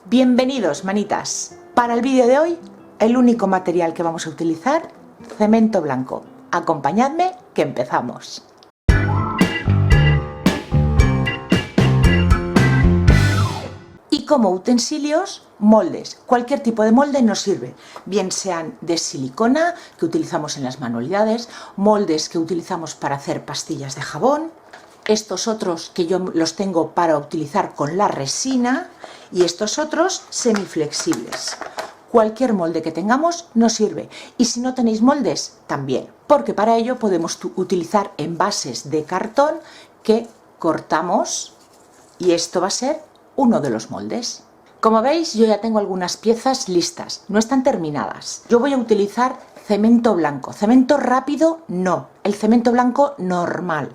Bienvenidos, manitas. Para el vídeo de hoy, el único material que vamos a utilizar, cemento blanco. Acompañadme que empezamos. Y como utensilios, moldes. Cualquier tipo de molde nos sirve, bien sean de silicona, que utilizamos en las manualidades, moldes que utilizamos para hacer pastillas de jabón, estos otros que yo los tengo para utilizar con la resina y estos otros semiflexibles. Cualquier molde que tengamos nos sirve, y si no tenéis moldes también, porque para ello podemos utilizar envases de cartón que cortamos y esto va a ser uno de los moldes. Como veis, yo ya tengo algunas piezas listas, no están terminadas. Yo voy a utilizar cemento blanco, cemento rápido no, el cemento blanco normal.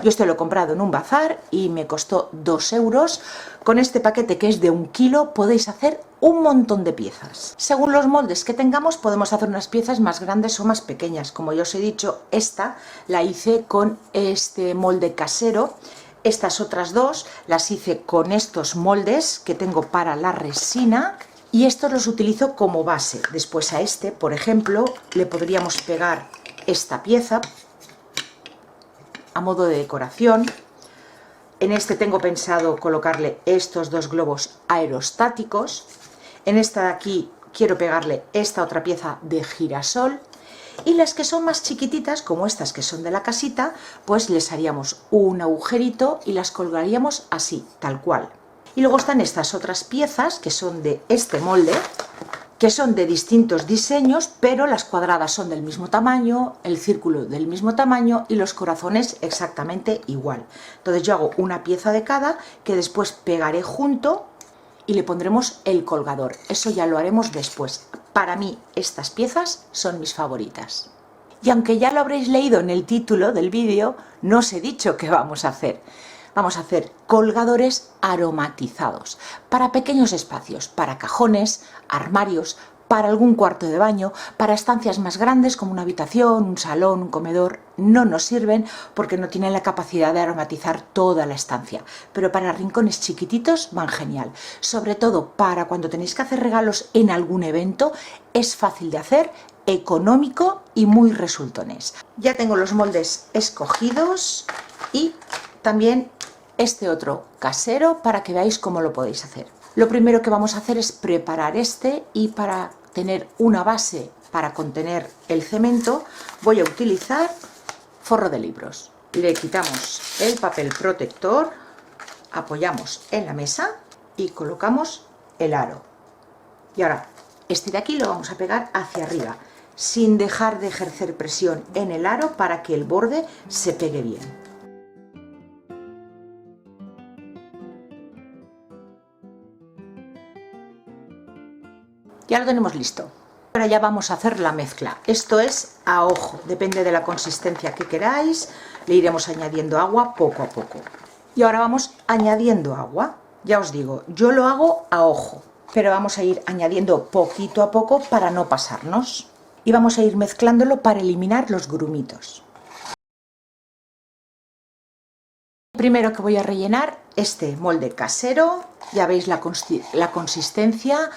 Yo este lo he comprado en un bazar y me costó 2 euros. Con este paquete, que es de 1 kilo, podéis hacer un montón de piezas. Según los moldes que tengamos, podemos hacer unas piezas más grandes o más pequeñas. Como ya os he dicho, esta la hice con este molde casero. Estas otras dos las hice con estos moldes que tengo para la resina. Y estos los utilizo como base. Después a este, por ejemplo, le podríamos pegar esta pieza a modo de decoración. En este tengo pensado colocarle estos dos globos aerostáticos. En esta de aquí quiero pegarle esta otra pieza de girasol. Y las que son más chiquititas, como estas que son de la casita, pues les haríamos un agujerito y las colgaríamos así, tal cual. Y luego están estas otras piezas que son de este molde, que son de distintos diseños, pero las cuadradas son del mismo tamaño, el círculo del mismo tamaño y los corazones exactamente igual. Entonces yo hago una pieza de cada que después pegaré junto y le pondremos el colgador. Eso ya lo haremos después. Para mí estas piezas son mis favoritas. Y aunque ya lo habréis leído en el título del vídeo, no os he dicho qué vamos a hacer. Vamos a hacer colgadores aromatizados para pequeños espacios, para cajones, armarios, para algún cuarto de baño, para estancias más grandes como una habitación, un salón, un comedor. No nos sirven porque no tienen la capacidad de aromatizar toda la estancia, pero para rincones chiquititos van genial. Sobre todo para cuando tenéis que hacer regalos en algún evento, es fácil de hacer, económico y muy resultones. Ya tengo los moldes escogidos y también este otro casero para que veáis cómo lo podéis hacer. Lo primero que vamos a hacer es preparar este, y para tener una base para contener el cemento voy a utilizar forro de libros. Le quitamos el papel protector, apoyamos en la mesa y colocamos el aro. Y ahora este de aquí lo vamos a pegar hacia arriba, sin dejar de ejercer presión en el aro para que el borde se pegue bien. Ya lo tenemos listo. Ahora ya vamos a hacer la mezcla. Esto es a ojo, depende de la consistencia que queráis. Le iremos añadiendo agua poco a poco. Y ahora vamos añadiendo agua. Ya os digo, yo lo hago a ojo, pero vamos a ir añadiendo poquito a poco para no pasarnos. Y vamos a ir mezclándolo para eliminar los grumitos. Primero que voy a rellenar este molde casero. Ya veis la consistencia.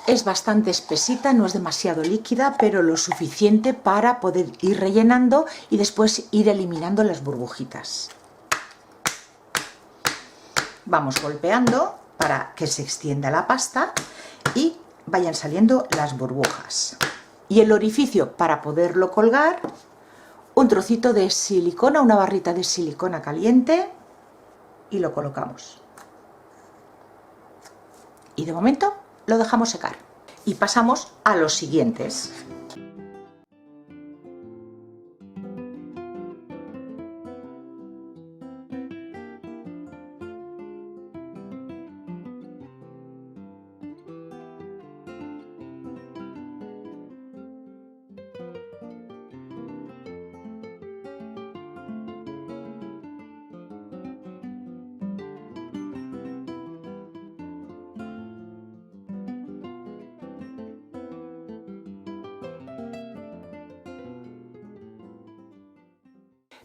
Es bastante espesita, no es demasiado líquida, pero lo suficiente para poder ir rellenando y después ir eliminando las burbujitas. Vamos golpeando para que se extienda la pasta y vayan saliendo las burbujas. Y el orificio para poderlo colgar, un trocito de silicona, una barrita de silicona caliente, y lo colocamos. Y de momento lo dejamos secar y pasamos a los siguientes.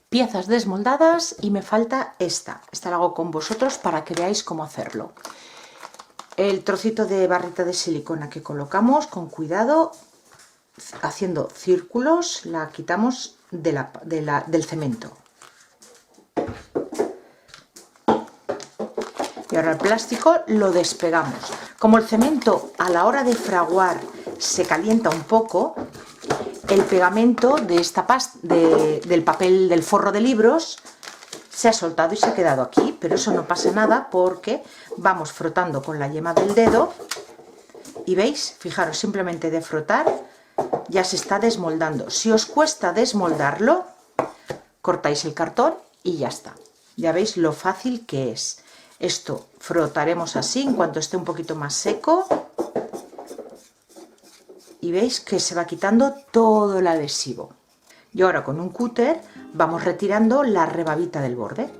Piezas desmoldadas y me falta esta la hago con vosotros para que veáis cómo hacerlo. El trocito de barrita de silicona que colocamos con cuidado, haciendo círculos, la quitamos del cemento. Y ahora el plástico lo despegamos. Como el cemento a la hora de fraguar se calienta un poco, el pegamento de esta del papel del forro de libros se ha soltado y se ha quedado aquí, pero eso no pasa nada porque vamos frotando con la yema del dedo y veis, fijaros, simplemente de frotar ya se está desmoldando. Si os cuesta desmoldarlo, cortáis el cartón y ya está. Ya veis lo fácil que es. Esto frotaremos así en cuanto esté un poquito más seco y veis que se va quitando todo el adhesivo. Y ahora con un cúter vamos retirando la rebabita del borde.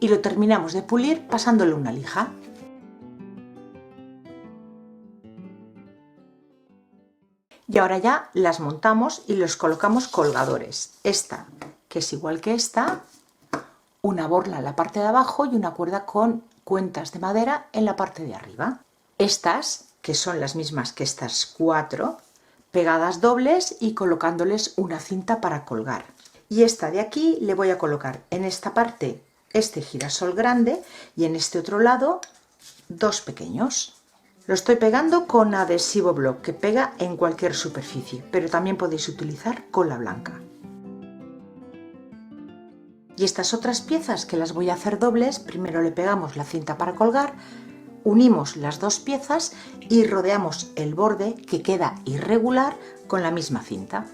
Y lo terminamos de pulir pasándole una lija. Y ahora ya las montamos y los colocamos colgadores. Esta, que es igual que esta, una borla en la parte de abajo y una cuerda con cuentas de madera en la parte de arriba. Estas, que son las mismas que estas 4, pegadas dobles y colocándoles una cinta para colgar. Y esta de aquí le voy a colocar en esta parte este girasol grande y en este otro lado 2 pequeños. Lo estoy pegando con adhesivo block que pega en cualquier superficie, pero también podéis utilizar cola blanca. Y estas otras piezas que las voy a hacer dobles, primero le pegamos la cinta para colgar, unimos las 2 piezas y rodeamos el borde que queda irregular con la misma cinta.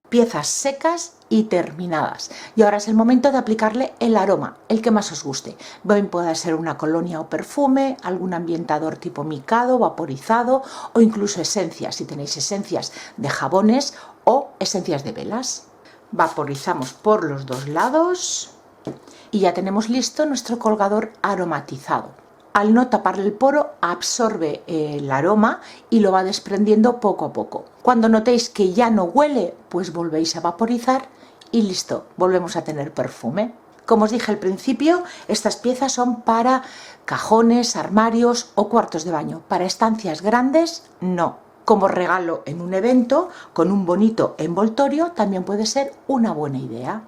Piezas secas y terminadas. Y ahora es el momento de aplicarle el aroma, el que más os guste. Bien, puede ser una colonia o perfume, algún ambientador tipo micado, vaporizado o incluso esencias, si tenéis esencias de jabones o esencias de velas. Vaporizamos por los 2 lados y ya tenemos listo nuestro colgador aromatizado. Al no taparle el poro, absorbe el aroma y lo va desprendiendo poco a poco. Cuando notéis que ya no huele, pues volvéis a vaporizar y listo, volvemos a tener perfume. Como os dije al principio, estas piezas son para cajones, armarios o cuartos de baño. Para estancias grandes, no. Como regalo en un evento, con un bonito envoltorio, también puede ser una buena idea.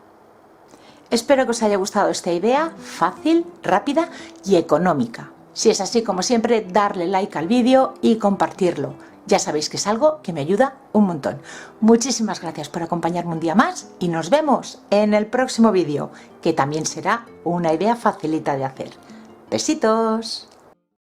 Espero que os haya gustado esta idea, fácil, rápida y económica. Si es así, como siempre, darle like al vídeo y compartirlo. Ya sabéis que es algo que me ayuda un montón. Muchísimas gracias por acompañarme un día más y nos vemos en el próximo vídeo, que también será una idea facilita de hacer. Besitos.